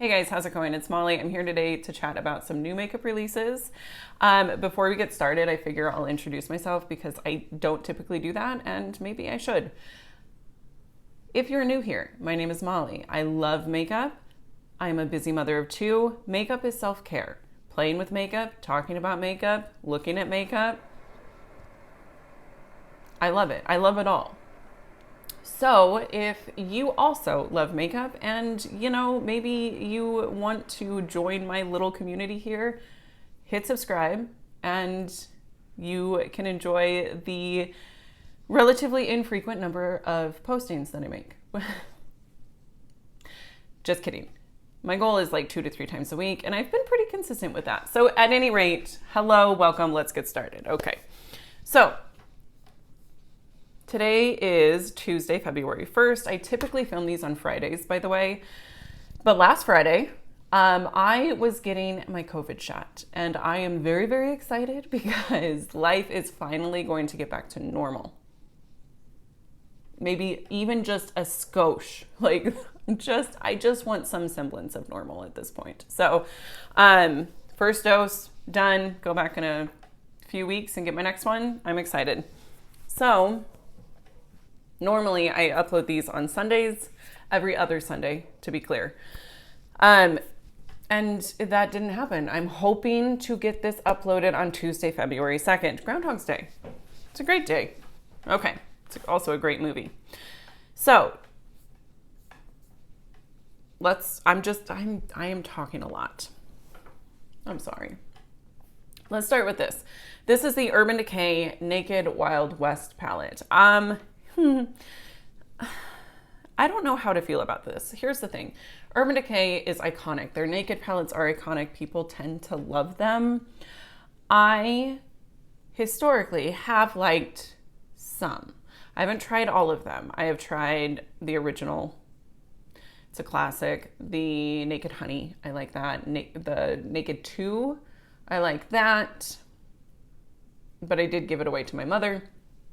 Hey guys, how's it going? It's Molly. I'm here today to chat about some new makeup releases. Before we get started, I figure I'll introduce myself because I don't typically do that, and maybe I should. If you're new here, my name is Molly. I love makeup. I'm a busy mother of two. Makeup is self-care. Playing with makeup, talking about makeup, looking at makeup. I love it. I love it all. So if you also love makeup and, maybe you want to join my little community here, hit subscribe and you can enjoy the relatively infrequent number of postings that I make. Just kidding. My goal is like 2 to 3 times a week, and I've been pretty consistent with that. So at any rate, hello, welcome, let's get started. Okay, so today is Tuesday, February 1st. I typically film these on Fridays, by the way. But last Friday, I was getting my COVID shot. And I am very, very excited because life is finally going to get back to normal. Maybe even just a skosh. I just want some semblance of normal at this point. So, first dose, done. Go back in a few weeks and get my next one. I'm excited. So, normally I upload these on Sundays, every other Sunday, to be clear. And that didn't happen. I'm hoping to get this uploaded on Tuesday, February 2nd, Groundhog's Day. It's a great day. Okay, it's also a great movie. So, I am talking a lot. I'm sorry. Let's start with this. This is the Urban Decay Naked Wild West palette. I don't know how to feel about this. Here's the thing. Urban Decay is iconic. Their naked palettes are iconic. People tend to love them. I historically have liked some. I haven't tried all of them. I have tried the original. It's a classic. The Naked Honey, I like that. The Naked 2, I like that. But I did give it away to my mother.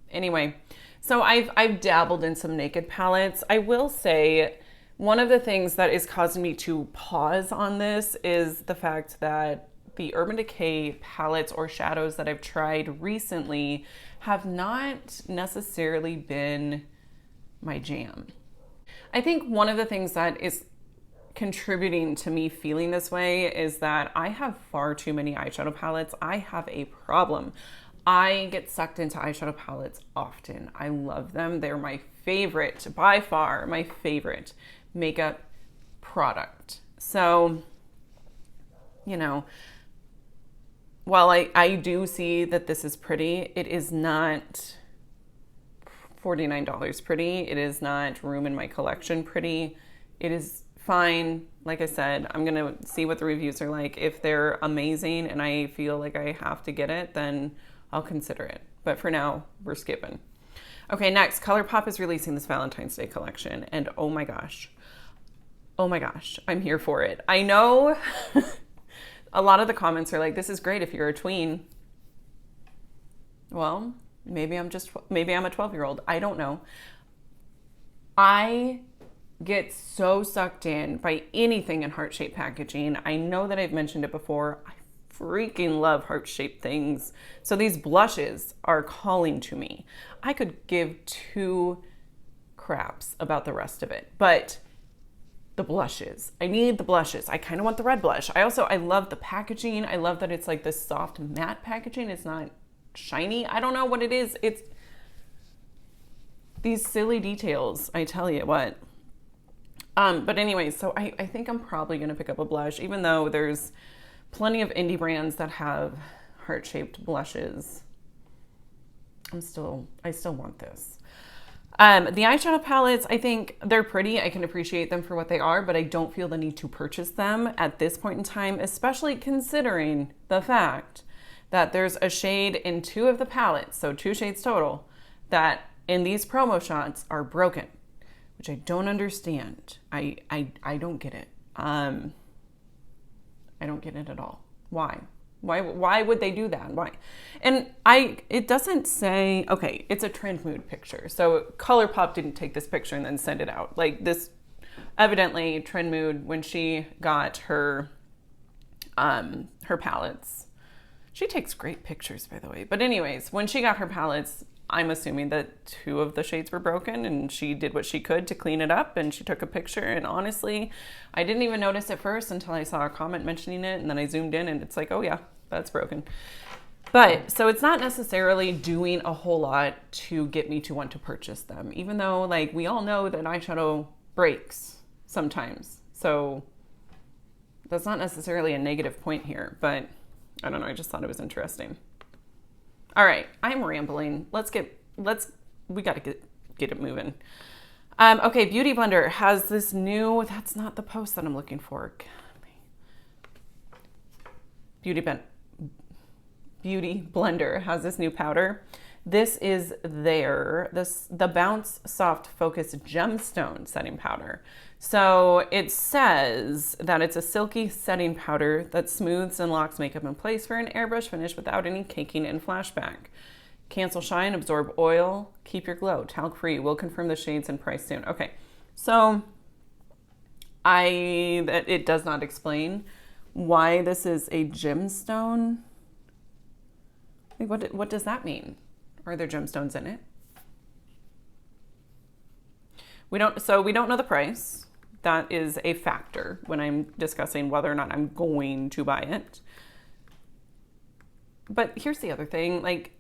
Anyway, so I've dabbled in some naked palettes. I will say one of the things that is causing me to pause on this is the fact that the Urban Decay palettes or shadows that I've tried recently have not necessarily been my jam. I think one of the things that is contributing to me feeling this way is that I have far too many eyeshadow palettes. I have a problem. I get sucked into eyeshadow palettes often. I love them. They're my favorite, by far, my favorite makeup product. So, while I do see that this is pretty, it is not $49 pretty. It is not room in my collection pretty. It is fine. Like I said, I'm going to see what the reviews are like. If they're amazing and I feel like I have to get it, then I'll consider it. But for now, we're skipping. Okay, next, Colourpop is releasing this Valentine's Day collection. And oh my gosh, I'm here for it. I know a lot of the comments are like, this is great if you're a tween. Well, maybe I'm a 12-year-old. I don't know. I get so sucked in by anything in heart-shaped packaging. I know that I've mentioned it before. I freaking love heart-shaped things. So these blushes are calling to me. I could give 2 craps about the rest of it, but the blushes, I need the blushes. I kind of want the red blush. I love the packaging. I love that it's like this soft matte packaging. It's not shiny. I don't know what it is. It's these silly details, I tell you what. But anyway, so I think I'm probably going to pick up a blush, even though there's plenty of indie brands that have heart-shaped blushes. I still want this. The eyeshadow palettes, I think they're pretty. I can appreciate them for what they are, but I don't feel the need to purchase them at this point in time, especially considering the fact that there's a shade in 2 of the palettes, so 2 shades total, that in these promo shots are broken, which I don't understand. I don't get it. I don't get it at all. Why? Why would they do that? Why? And it doesn't say, okay, it's a trend mood picture. So Colourpop didn't take this picture and then send it out. Like this evidently Trend Mood, when she got her palettes, she takes great pictures, by the way. But anyways, when she got her palettes, I'm assuming that 2 of the shades were broken, and she did what she could to clean it up, and she took a picture. And honestly, I didn't even notice at first until I saw a comment mentioning it, and then I zoomed in and it's like, oh yeah, that's broken. But so it's not necessarily doing a whole lot to get me to want to purchase them, even though like we all know that eyeshadow breaks sometimes. So that's not necessarily a negative point here, but I don't know. I just thought it was interesting. All right, I'm rambling. We got to get it moving. Okay, Beauty Blender has this new, that's not the post that I'm looking for. Beauty Blender has this new powder. This is the Bounce Soft Focus Gemstone Setting Powder. So it says that it's a silky setting powder that smooths and locks makeup in place for an airbrush finish without any caking and flashback. Cancel shine, absorb oil, keep your glow, talc free. We'll confirm the shades and price soon. Okay, so it does not explain why this is a gemstone. Like what does that mean? Are there gemstones in it? We don't know the price. That is a factor when I'm discussing whether or not I'm going to buy it. But here's the other thing, like,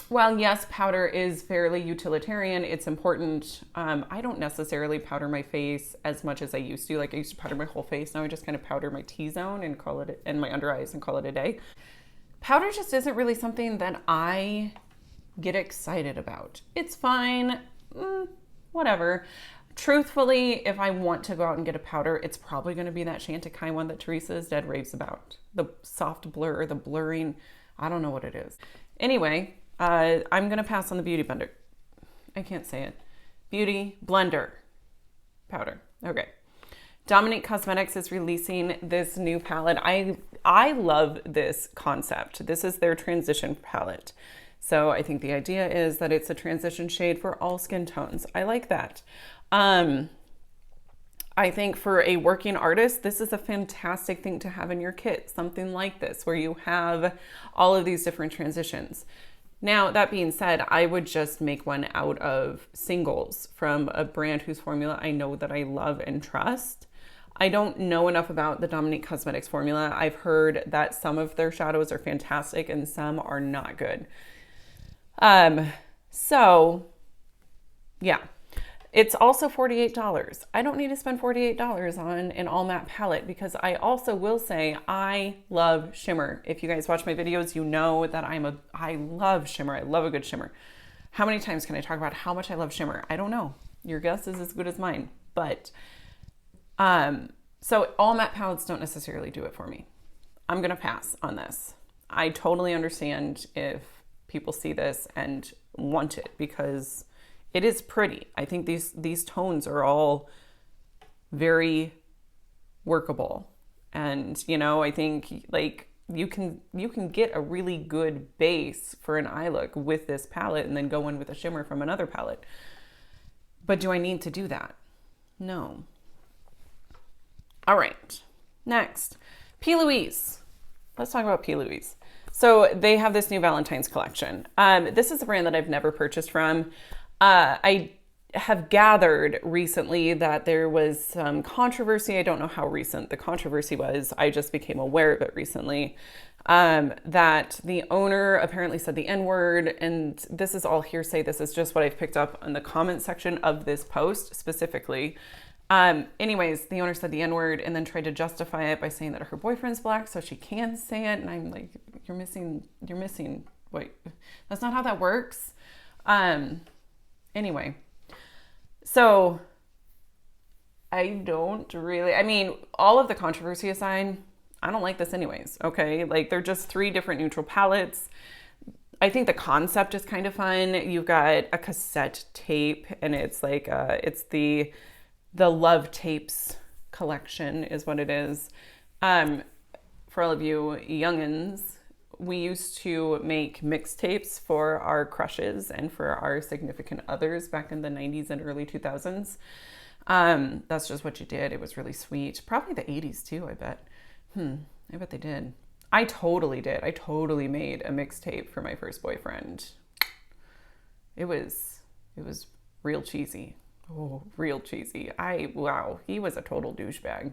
while yes, powder is fairly utilitarian, it's important. I don't necessarily powder my face as much as I used to. Like I used to powder my whole face. Now I just kind of powder my T-zone and and my under eyes and call it a day. Powder just isn't really something that I get excited about. It's fine, whatever. Truthfully, if I want to go out and get a powder, it's probably going to be that Chantecaille one that Teresa's dead raves about. The soft blur, the blurring, I don't know what it is. Anyway, I'm going to pass on the Beauty Blender. I can't say it. Beauty Blender powder. Okay. Dominique Cosmetics is releasing this new palette. I love this concept. This is their transition palette. So I think the idea is that it's a transition shade for all skin tones. I like that. I think for a working artist, this is a fantastic thing to have in your kit. Something like this, where you have all of these different transitions. Now, that being said, I would just make one out of singles from a brand whose formula I know that I love and trust. I don't know enough about the Dominique Cosmetics formula. I've heard that some of their shadows are fantastic and some are not good. So yeah, it's also $48. I don't need to spend $48 on an all matte palette because I also will say I love shimmer. If you guys watch my videos, you know that I love shimmer. I love a good shimmer. How many times can I talk about how much I love shimmer? I don't know. Your guess is as good as mine, but so all matte palettes don't necessarily do it for me. I'm going to pass on this. I totally understand if people see this and want it because it is pretty. I think these tones are all very workable. And, you know, I think like you can get a really good base for an eye look with this palette and then go in with a shimmer from another palette. But do I need to do that? No. All right, next, P. Louise. Let's talk about P. Louise. So they have this new Valentine's collection. This is a brand that I've never purchased from. I have gathered recently that there was some controversy. I don't know how recent the controversy was. I just became aware of it recently. That the owner apparently said the N-word, and this is all hearsay. This is just what I've picked up in the comment section of this post specifically. Anyways, the owner said the N-word and then tried to justify it by saying that her boyfriend's black, so she can say it. And I'm like, you're missing, wait, that's not how that works. Anyway, so I mean, all of the controversy aside, I don't like this anyways. Okay. Like they're just 3 different neutral palettes. I think the concept is kind of fun. You've got a cassette tape and it's like, it's the Love Tapes collection is what it is. For all of you youngins, we used to make mixtapes for our crushes and for our significant others back in the 90s and early 2000s. That's just what you did. It was really sweet. Probably the 80s too, I bet. I bet they did. I totally did. I totally made a mixtape for my first boyfriend. It was real cheesy. Oh, real cheesy. Wow, he was a total douchebag.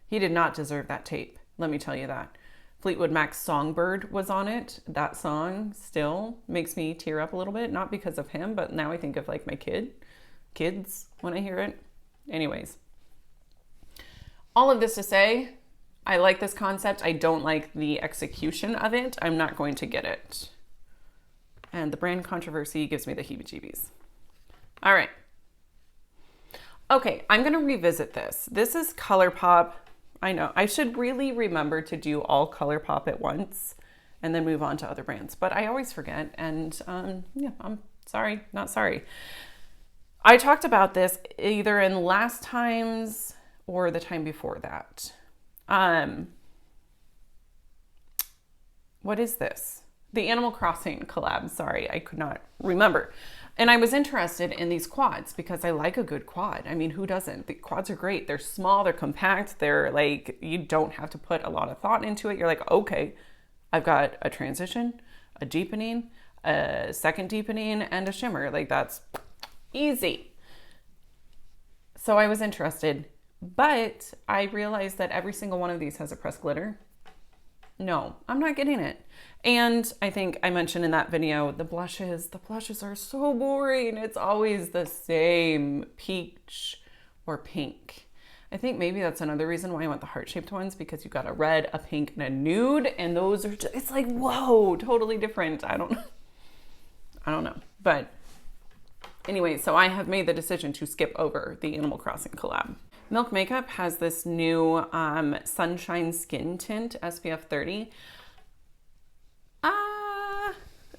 He did not deserve that tape. Let me tell you that. Fleetwood Mac's Songbird was on it. That song still makes me tear up a little bit, not because of him, but now I think of like my kids when I hear it. Anyways, all of this to say, I like this concept. I don't like the execution of it. I'm not going to get it. And the brand controversy gives me the heebie-jeebies. All right. Okay, I'm going to revisit this. This is Colourpop. I know, I should really remember to do all Colourpop at once and then move on to other brands, but I always forget, and yeah, I'm sorry, not sorry. I talked about this either in last time's or the time before that. What is this? The Animal Crossing collab. Sorry, I could not remember. And I was interested in these quads because I like a good quad. I mean, who doesn't? The quads are great. They're small, they're compact, they're like, you don't have to put a lot of thought into it. You're like, okay, I've got a transition, a deepening, a second deepening, and a shimmer. Like, that's easy. So I was interested, but I realized that every single one of these has a pressed glitter. No, I'm not getting it. And I think I mentioned in that video, the blushes are so boring. It's always the same peach or pink. I think maybe that's another reason why I want the heart-shaped ones, because you've got a red, a pink, and a nude, and those are just, it's like, whoa, totally different. I don't know. But anyway, so I have made the decision to skip over the Animal Crossing collab. Milk Makeup has this new Sunshine Skin Tint, SPF 30.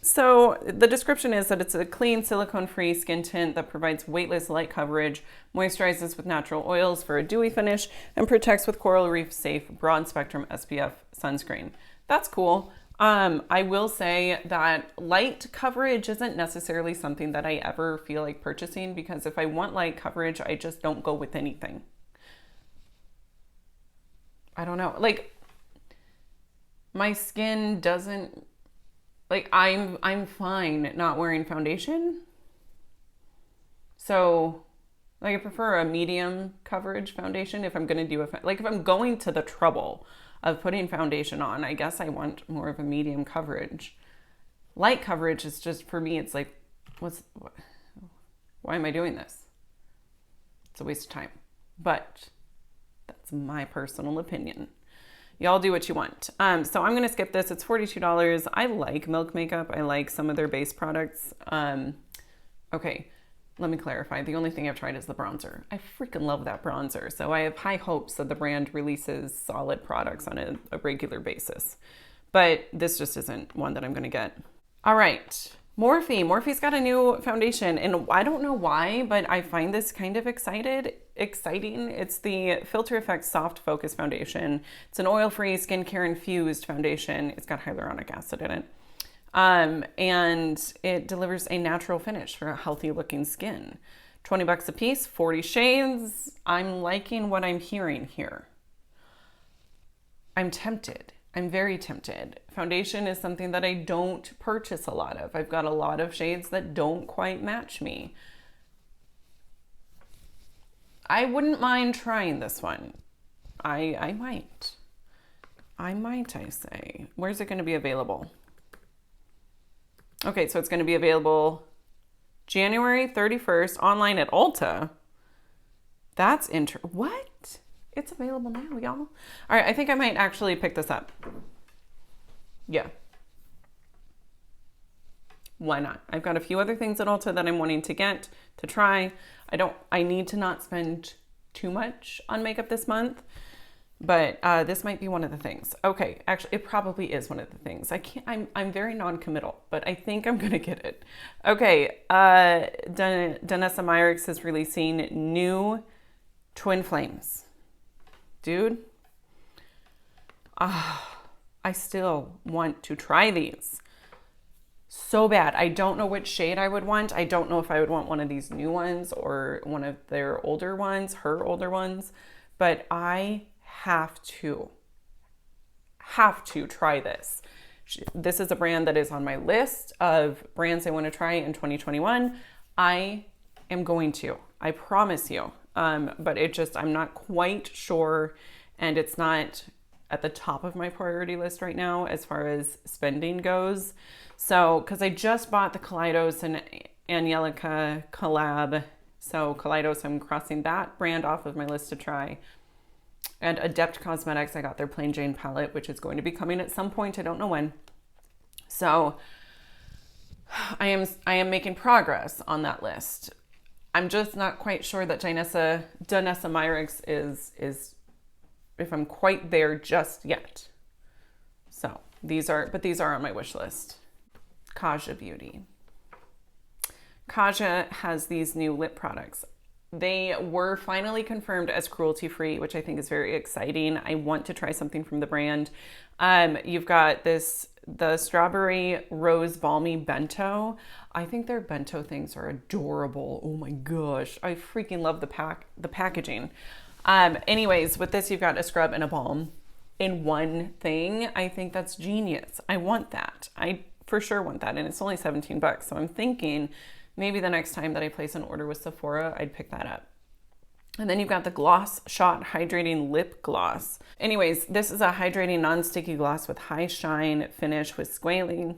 So the description is that it's a clean, silicone-free skin tint that provides weightless light coverage, moisturizes with natural oils for a dewy finish, and protects with coral reef safe broad-spectrum SPF sunscreen. That's cool. I will say that light coverage isn't necessarily something that I ever feel like purchasing, because if I want light coverage, I just don't go with anything. I don't know. Like, my skin doesn't, like, I'm fine not wearing foundation. So, like, I prefer a medium coverage foundation if I'm going to do like, if I'm going to the trouble of putting foundation on, I guess I want more of a medium coverage. Light coverage is just, for me, it's like, why am I doing this? It's a waste of time. But that's my personal opinion. Y'all do what you want. So I'm going to skip this. It's $42. I like Milk Makeup. I like some of their base products. Okay, let me clarify. The only thing I've tried is the bronzer. I freaking love that bronzer. So I have high hopes that the brand releases solid products on a regular basis. But this just isn't one that I'm going to get. All right. Morphe. Morphe's got a new foundation, and I don't know why, but I find this kind of exciting. It's the Filter Effects Soft Focus Foundation. It's an oil-free, skincare-infused foundation. It's got hyaluronic acid in it. And it delivers a natural finish for a healthy-looking skin. $20 a piece, 40 shades. I'm liking what I'm hearing here. I'm tempted. I'm very tempted. Foundation is something that I don't purchase a lot of. I've got a lot of shades that don't quite match me. I wouldn't mind trying this one. I might, I say. Where's it going to be available? Okay, so it's going to be available January 31st online at Ulta. That's what? It's available now, y'all. All right, I think I might actually pick this up. Yeah. Why not? I've got a few other things at Ulta that I'm wanting to get, to try. I need to not spend too much on makeup this month, but this might be one of the things. Okay, actually, it probably is one of the things. I'm very non-committal, but I think I'm gonna get it. Okay, Danessa Myricks is releasing new Twin Flames. Dude, I still want to try these. so bad. I don't know which shade I would want. I don't know if I would want one of these new ones or one of their older ones, her older ones, but I have to try this. This is a brand that is on my list of brands I want to try in 2021. I am going to, I promise you. But I'm not quite sure, and it's not at the top of my priority list right now as far as spending goes. So, because I just bought the Kaleidos and Angelica collab. So Kaleidos, I'm crossing that brand off of my list to try. And Adept Cosmetics, I got their Plain Jane palette, which is going to be coming at some point. I don't know when. So I am making progress on that list. I'm just not quite sure that Danessa Myricks is if I'm quite there just yet. So these are on my wish list. Kaja Beauty. Kaja has these new lip products. They were finally confirmed as cruelty-free, which I think is very exciting. I want to try something from the brand. You've got the Strawberry Rose Balmy Bento. I think their bento things are adorable. Oh my gosh. I freaking love the packaging. Anyways, with this, you've got a scrub and a balm in one thing. I think that's genius. I want that. I for sure want that. And it's only $17. So I'm thinking maybe the next time that I place an order with Sephora, I'd pick that up. And then you've got the Gloss Shot Hydrating Lip Gloss. Anyways, this is a hydrating non-sticky gloss with high shine finish with squalene,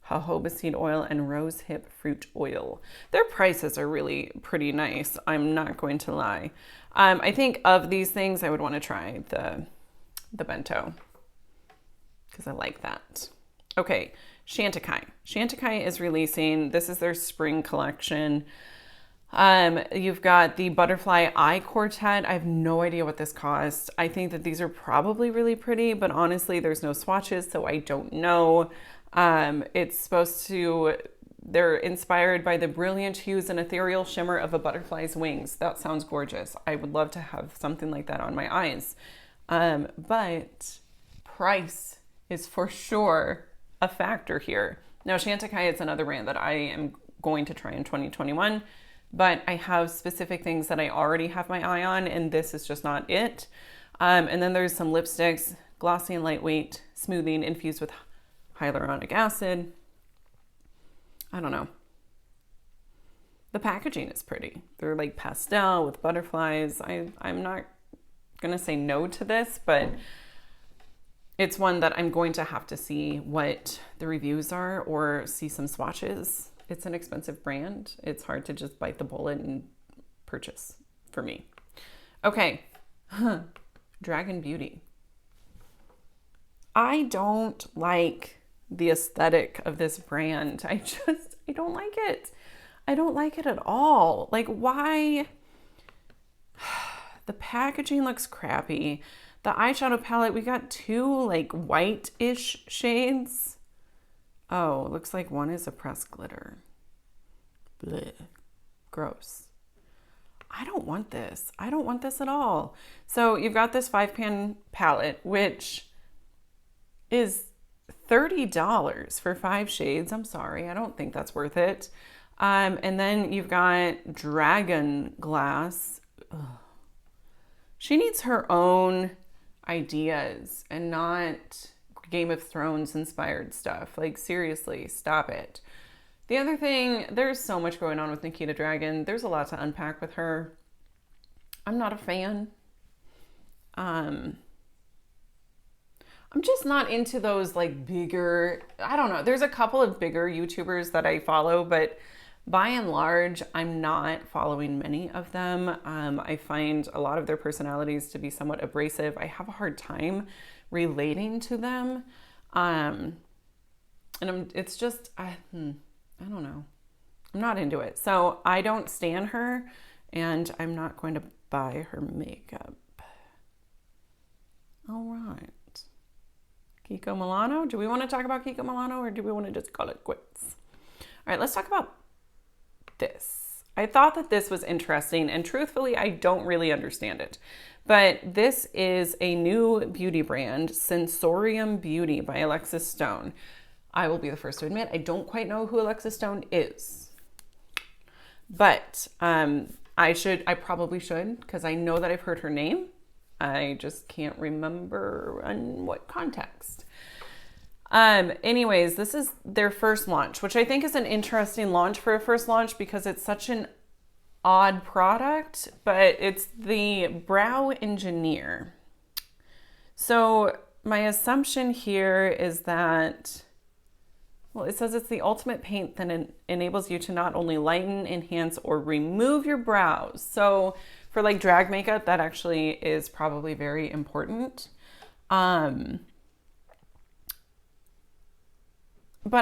jojoba seed oil, and rose hip fruit oil. Their prices are really pretty nice. I'm not going to lie. I think of these things, I would want to try the bento because I like that. Okay, Chantecaille. Chantecaille is releasing, this is their spring collection. You've got the Butterfly Eye Quartet. I have no idea what this costs. I think that these are probably really pretty, but honestly, there's no swatches, so I don't know. They're inspired by the brilliant hues and ethereal shimmer of a butterfly's wings. That sounds gorgeous. I would love to have something like that on my eyes. But price is for sure a factor here. Now, Chantecaille is another brand that I am going to try in 2021, but I have specific things that I already have my eye on, and this is just not it. And then there's some lipsticks, glossy and lightweight, smoothing, infused with hyaluronic acid. I don't know. The packaging is pretty. They're like pastel with butterflies. I'm not going to say no to this, but it's one that I'm going to have to see what the reviews are or see some swatches. It's an expensive brand. It's hard to just bite the bullet and purchase for me. Okay. Dragon Beauty. I don't like the aesthetic of this brand. I don't like it. I don't like it at all. Like, why? The packaging looks crappy. The eyeshadow palette, we got two like white-ish shades. Oh, it looks like one is a pressed glitter. Blech. Gross. I don't want this. I don't want this at all. So you've got this 5-pan palette, which is $30 for 5 shades. I'm sorry. I don't think that's worth it. And then you've got Dragon Glass. Ugh. She needs her own ideas and not Game of Thrones inspired stuff. Like, seriously, stop it. The other thing, there's so much going on with Nikita Dragon. There's a lot to unpack with her. I'm not a fan. I'm just not into those like bigger, I don't know. There's a couple of bigger YouTubers that I follow, but by and large, I'm not following many of them. I find a lot of their personalities to be somewhat abrasive. I have a hard time relating to them. It's just, I don't know. I'm not into it. So I don't stan her, and I'm not going to buy her makeup. All right. Kiko Milano. Do we want to talk about Kiko Milano, or do we want to just call it quits? All right, let's talk about this. I thought that this was interesting, and truthfully, I don't really understand it. But this is a new beauty brand, Sensorium Beauty by Alexis Stone. I will be the first to admit, I don't quite know who Alexa Stone is. But I probably should, because I know that I've heard her name. I just can't remember in what context. Anyways, this is their first launch, which I think is an interesting launch for a first launch because it's such an odd product, but it's the Brow Engineer. So my assumption here is that, well, it says it's the ultimate paint that enables you to not only lighten, enhance, or remove your brows. So for like drag makeup, that actually is probably very important. But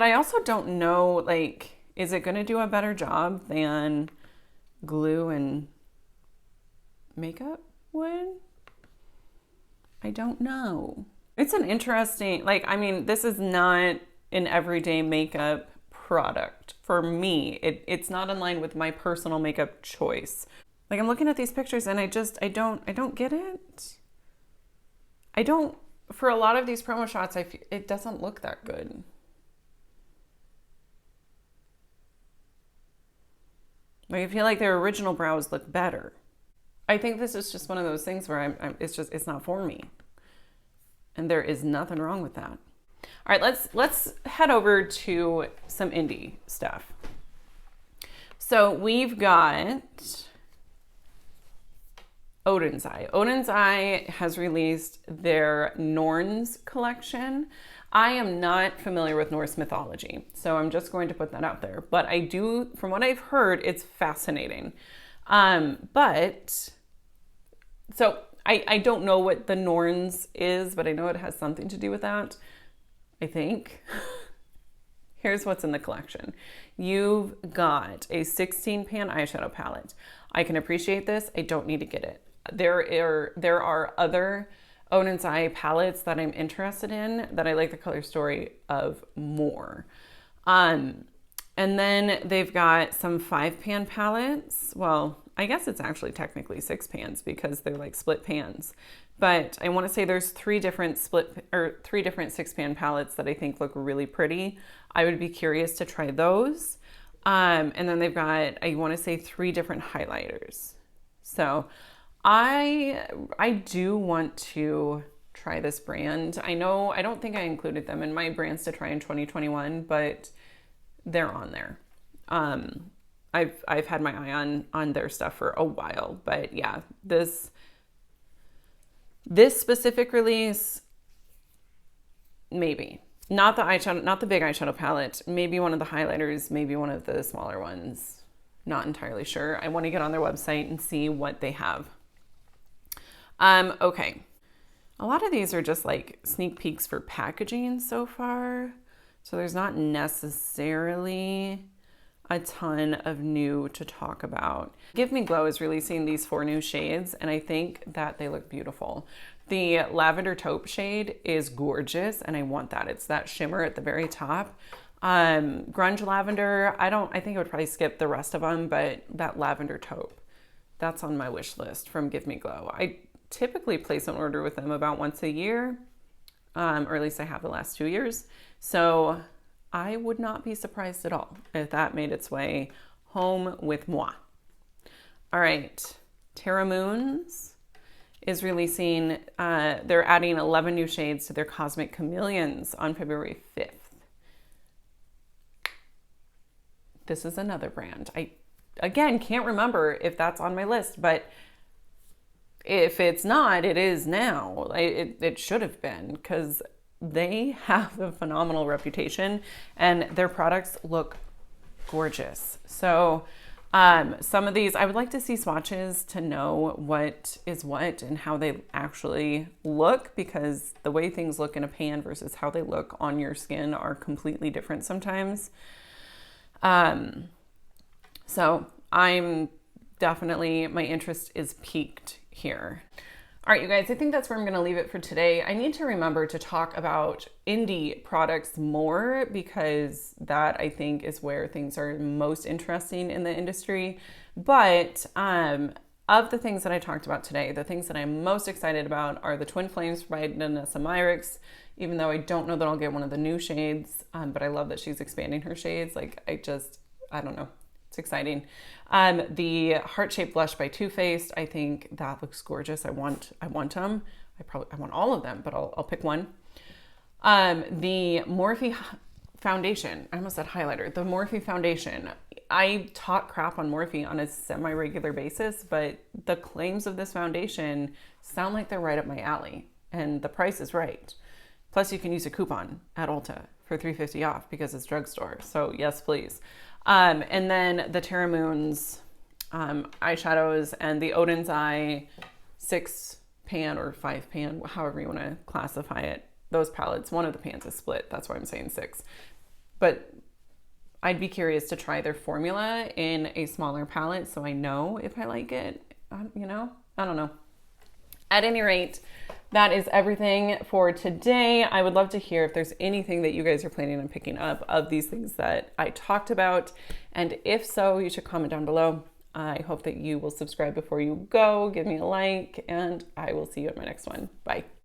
I also don't know, like, is it going to do a better job than glue and makeup would? I don't know. It's an interesting, like, I mean, this is not an everyday makeup product for me. It's not in line with my personal makeup choice. Like, I'm looking at these pictures and I don't get it. For a lot of these promo shots, it doesn't look that good. Like, I feel like their original brows look better. I think this is just one of those things where it's not for me. And there is nothing wrong with that. All right, let's head over to some indie stuff. So we've got Oden's Eye. Oden's Eye has released their Norns collection. I am not familiar with Norse mythology, so I'm just going to put that out there. But I do, from what I've heard, it's fascinating. So I don't know what the Norns is, but I know it has something to do with that, I think. Here's what's in the collection. You've got a 16-pan eyeshadow palette. I can appreciate this. I don't need to get it. There are other Oden's Eye palettes that I'm interested in that I like the color story of more. And then they've got some 5-pan palettes. Well, I guess it's actually technically 6 pans because they're like split pans. But I want to say there's 3 different 6-pan palettes that I think look really pretty. I would be curious to try those. And then they've got, I want to say 3 different highlighters. So I do want to try this brand. I don't think I included them in my brands to try in 2021, but they're on there. I've had my eye on their stuff for a while, but yeah, this specific release, maybe not the eyeshadow, not the big eyeshadow palette, maybe one of the highlighters, maybe one of the smaller ones. Not entirely sure. I want to get on their website and see what they have. Okay. A lot of these are just like sneak peeks for packaging so far. So there's not necessarily a ton of new to talk about. Give Me Glow is releasing these 4 new shades, and I think that they look beautiful. The lavender taupe shade is gorgeous, and I want that. It's that shimmer at the very top. Grunge lavender, I think I would probably skip the rest of them, but that lavender taupe, that's on my wish list from Give Me Glow. I typically place an order with them about once a year, or at least I have the last 2 years. So I would not be surprised at all if that made its way home with moi. All right, Terra Moons is releasing, they're adding 11 new shades to their Cosmic Chameleons on February 5th. This is another brand. I, again, can't remember if that's on my list, but if it's not, it is now. It should have been, because they have a phenomenal reputation and their products look gorgeous. So some of these, I would like to see swatches to know what is what and how they actually look, because the way things look in a pan versus how they look on your skin are completely different sometimes. So I'm definitely, my interest is piqued here. All right, you guys, I think that's where I'm gonna leave it for today. I need to remember to talk about indie products more, because that, I think, is where things are most interesting in the industry. But of the things that I talked about today, the things that I'm most excited about are the Twin Flames by Danessa Myricks, even though I don't know that I'll get one of the new shades, but I love that she's expanding her shades. Like, I don't know. It's exciting. The Heart-Shaped Blush by Too Faced, I think that looks gorgeous. I want them. I want all of them, but I'll pick one. The Morphe foundation, I almost said highlighter, the Morphe foundation. I talk crap on Morphe on a semi-regular basis, but the claims of this foundation sound like they're right up my alley, and the price is right. Plus, you can use a coupon at Ulta for $3.50 off because it's drugstore. So yes, please. And then the Terra Moons eyeshadows and the Oden's Eye 6-pan or 5-pan, however you want to classify it. Those palettes, one of the pans is split. That's why I'm saying 6. But I'd be curious to try their formula in a smaller palette so I know if I like it. I don't know. At any rate, that is everything for today. I would love to hear if there's anything that you guys are planning on picking up of these things that I talked about. And if so, you should comment down below. I hope that you will subscribe before you go, give me a like, and I will see you at my next one. Bye.